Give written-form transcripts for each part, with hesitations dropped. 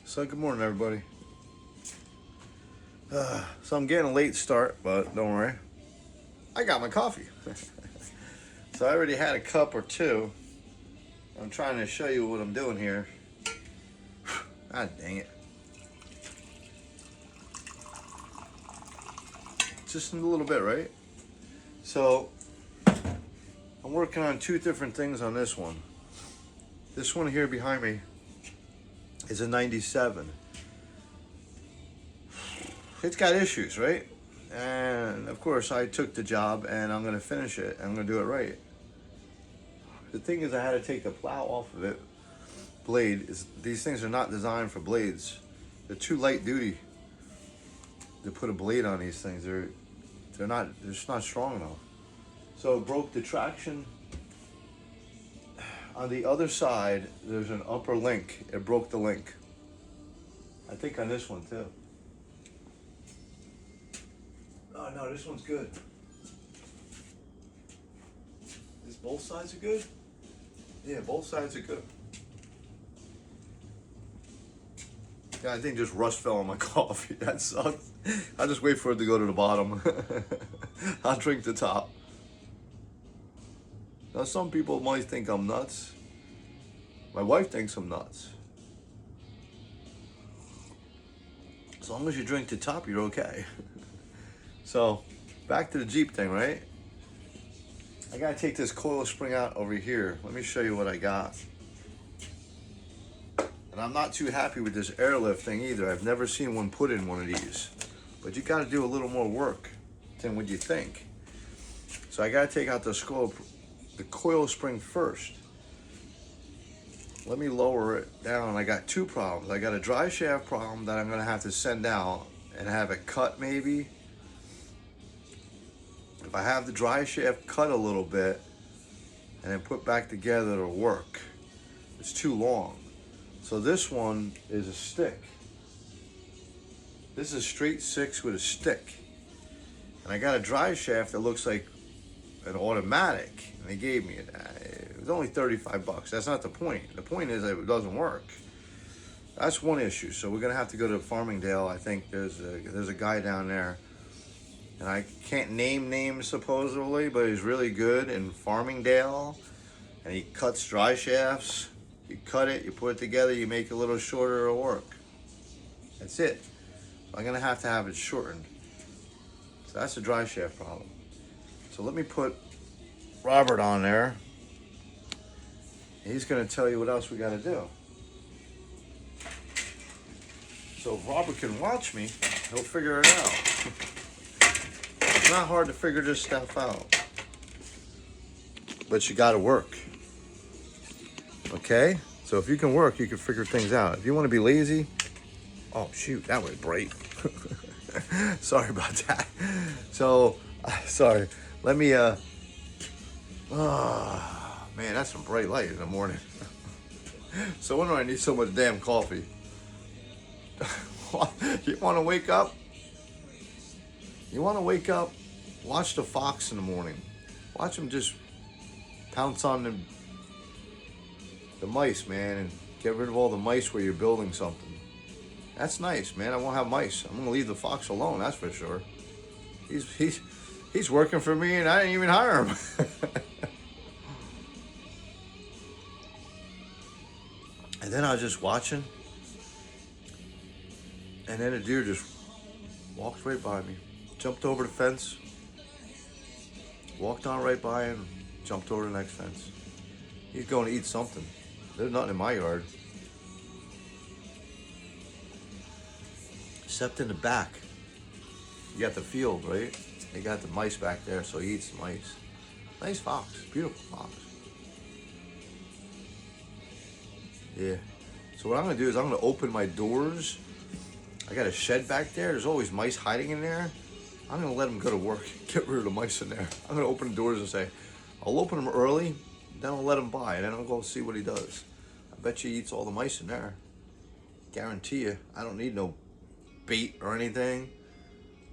So good morning, everybody. So I'm getting a late start, but don't worry. I got my coffee. So I already had a cup or two. I'm trying to show you what I'm doing here. Ah, dang it. Just a little bit, right? So I'm working on two different things on this one. This one here behind me is a 97. It's got issues, right? And of course I took the job and I'm gonna finish it. I'm gonna do it right. The thing is I had to take the plow off of it. Blade is, these things are not designed for blades. They're too light duty to put a blade on these things. They're just not strong enough. So it broke the traction. On the other side, there's an upper link. It broke the link. I think on this one too. Oh no, this one's good. Is both sides are good? Yeah, both sides are good. Yeah, I think just rust fell on my coffee. That sucks. I'll just wait for it to go to the bottom. I'll drink the top. Now, some people might think I'm nuts. My wife thinks I'm nuts. As long as you drink the top, you're okay. So, back to the Jeep thing, right? I gotta take this coil spring out over here. Let me show you what I got. And I'm not too happy with this airlift thing either. I've never seen one put in one of these. But you gotta do a little more work than what you think. So I gotta take out the coil spring first. Let me lower it down. I got two problems. I got a dry shaft problem that I'm gonna have to send out and have it cut maybe. If I have the dry shaft cut a little bit and then put back together, it'll work. It's too long. So this one is a stick. This is a straight 6 with a stick. And I got a dry shaft that looks like an automatic. And they gave me it. It was only 35 bucks. That's not the point. The point is that it doesn't work. That's one issue. So we're gonna have to go to Farmingdale. I think there's a guy down there. And I can't name names supposedly, but he's really good in Farmingdale. And he cuts dry shafts. You cut it, you put it together, you make it a little shorter, it'll work. That's it. I'm gonna have to have it shortened. So that's a dry shaft problem. So let me put Robert on there. He's gonna tell you what else we gotta do. So if Robert can watch me, he'll figure it out. It's not hard to figure this stuff out. But you gotta work. Okay? So if you can work, you can figure things out. If you want to be lazy, oh shoot, that was bright. Sorry about that. So, sorry. Let me, man, that's some bright light in the morning. So when do I need so much damn coffee? You want to wake up? You want to wake up? Watch the fox in the morning. Watch him just pounce on the mice, man, and get rid of all the mice where you're building something. That's nice, man. I won't have mice. I'm gonna leave the fox alone, that's for sure. He's working for me and I didn't even hire him. And then I was just watching, and then a deer just walked right by me. Jumped over the fence, walked on right by him, jumped over the next fence. He's going to eat something. There's nothing in my yard. Except in the back. You got the field, right? They got the mice back there, so he eats the mice. Nice fox, beautiful fox. Yeah. So what I'm gonna do is I'm gonna open my doors. I got a shed back there. There's always mice hiding in there. I'm gonna let them go to work, get rid of the mice in there. I'm gonna open the doors and say, I'll open them early, then I'll let him by, and then I'll go see what he does. I bet you he eats all the mice in there. Guarantee you. I don't need no bait or anything.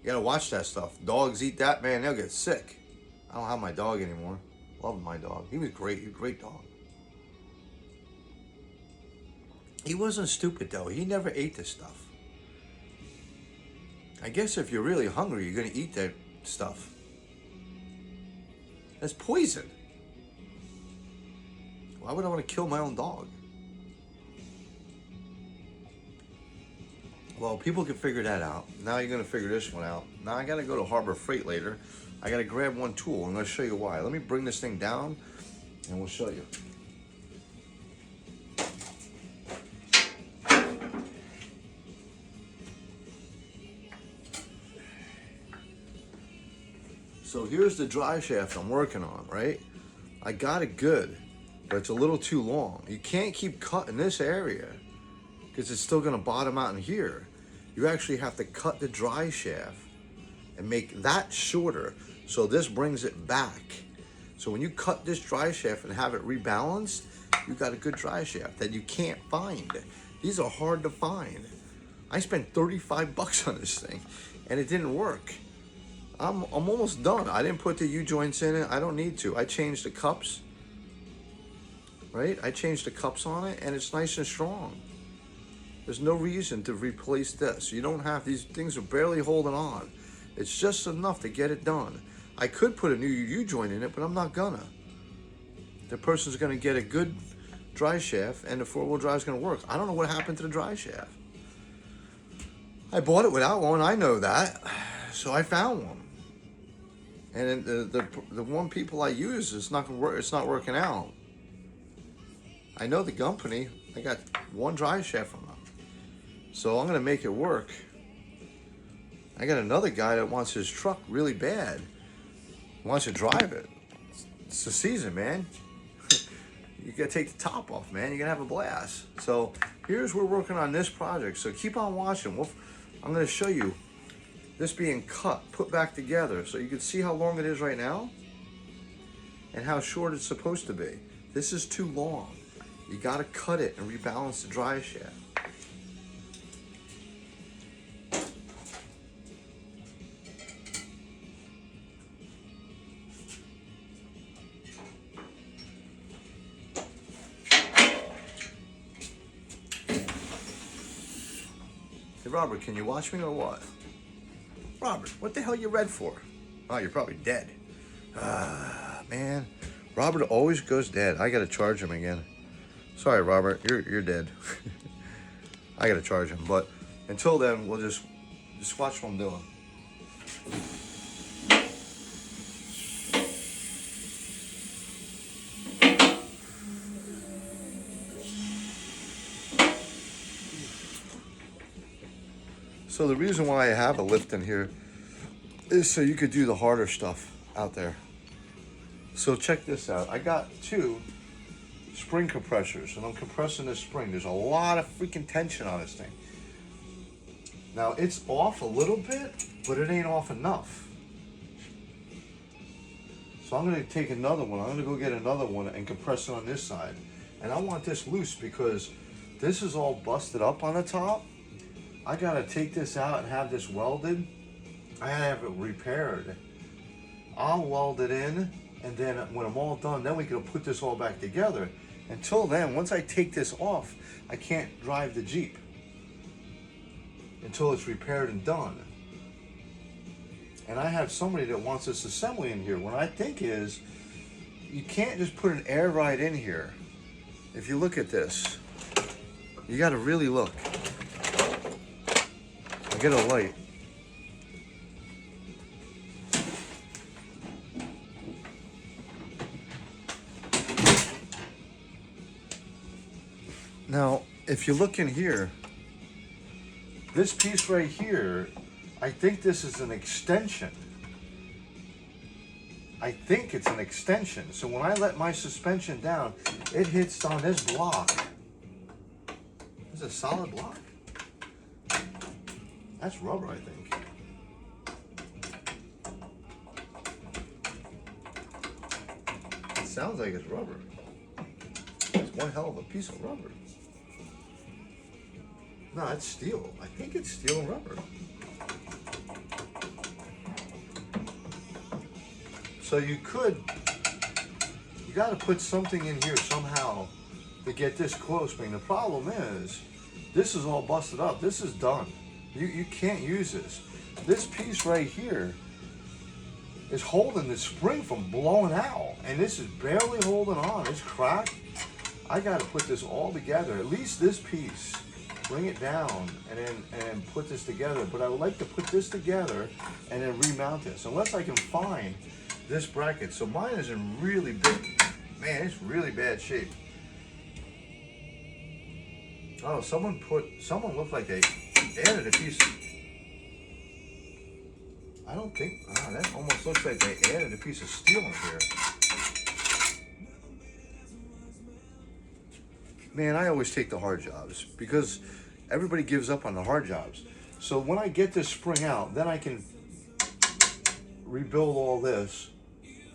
You gotta watch that stuff. Dogs eat that, man, they'll get sick. I don't have my dog anymore. Love my dog. He was great. He was a great dog. He wasn't stupid though. He never ate this stuff. I guess if you're really hungry, you're gonna eat that stuff. That's poison. Why would I want to kill my own dog? Well, people can figure that out. Now you're gonna figure this one out. Now I gotta go to Harbor Freight later. I gotta grab one tool. I'm gonna show you why. Let me bring this thing down and we'll show you. So here's the dry shaft I'm working on, right? I got it good, but it's a little too long. You can't keep cutting this area because it's still gonna bottom out in here. You actually have to cut the dry shaft and make that shorter so this brings it back. So when you cut this dry shaft and have it rebalanced, you got a good dry shaft that you can't find. These are hard to find. I spent 35 bucks on this thing and it didn't work. I'm almost done. I didn't put the U-joints in it. I don't need to. I changed the cups, right? I changed the cups on it and it's nice and strong. There's no reason to replace this. You don't have, these things are barely holding on. It's just enough to get it done. I could put a new U-joint in it, but I'm not gonna. The person's gonna get a good dry shaft and the four-wheel drive is gonna work. I don't know what happened to the dry shaft. I bought it without one, I know that. So I found one. And the one people I use is not gonna work. It's not working out. I know the company. I got one dry shaft from them, so I'm gonna make it work. I got another guy that wants his truck really bad. Wants to drive it. It's the season, man. You gotta take the top off, man. You're gonna have a blast. So here's we're working on this project. So keep on watching. I'm gonna show you this being cut, put back together, so you can see how long it is right now and how short it's supposed to be. This is too long. You gotta cut it and rebalance the dry shaft. Hey Robert, can you watch me or what? Robert, what the hell you red for? Oh, you're probably dead. Man, Robert always goes dead. I gotta charge him again. Sorry, Robert, you're dead. I gotta charge him, but until then, we'll just watch what I'm doing. So the reason why I have a lift in here is so you could do the harder stuff out there. So check this out. I got 2 spring compressors and I'm compressing this spring. There's a lot of freaking tension on this thing. Now it's off a little bit, but it ain't off enough. So I'm gonna take another one. I'm gonna go get another one and compress it on this side. And I want this loose because this is all busted up on the top. I gotta take this out and have this welded. I gotta have it repaired. I'll weld it in, and then when I'm all done, then we can put this all back together. Until then, once I take this off, I can't drive the Jeep until it's repaired and done. And I have somebody that wants this assembly in here. What I think is, you can't just put an air ride in here. If you look at this, you gotta really look. I'll get a light. Now, if you look in here, this piece right here, I think this is an extension. I think it's an extension. So when I let my suspension down, it hits on this block. This is a solid block. That's rubber, I think. It sounds like it's rubber. It's one hell of a piece of rubber. No, it's steel. I think it's steel and rubber. So you gotta put something in here somehow to get this close. But the problem is, this is all busted up. This is done. You can't use this. This piece right here is holding the spring from blowing out, and this is barely holding on. It's cracked. I got to put this all together, at least this piece, bring it down, and then put this together. But I would like to put this together and then remount this, unless I can find this bracket. So mine is in really big, man, it's really bad shape. Oh, someone looked like they added a piece. I don't think, that almost looks like they added a piece of steel in here. Man, I always take the hard jobs because everybody gives up on the hard jobs. So when I get this spring out, then I can rebuild all this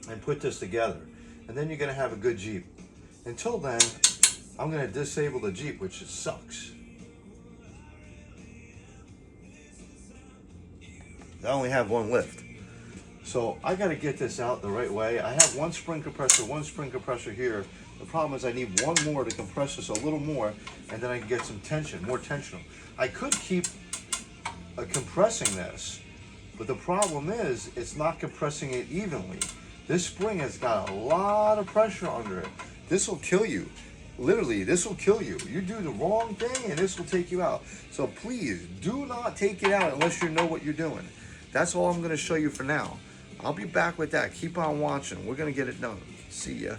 and put this together. And then you're gonna have a good Jeep. Until then, I'm gonna disable the Jeep, which sucks. I only have one lift. So I gotta get this out the right way. I have one spring compressor here. The problem is I need one more to compress this a little more, and then I can get some tension, more tensional. I could keep compressing this, but the problem is it's not compressing it evenly. This spring has got a lot of pressure under it. This will kill you. Literally, this will kill you. You do the wrong thing and this will take you out. So please, do not take it out unless you know what you're doing. That's all I'm gonna show you for now. I'll be back with that. Keep on watching. We're gonna get it done. See ya.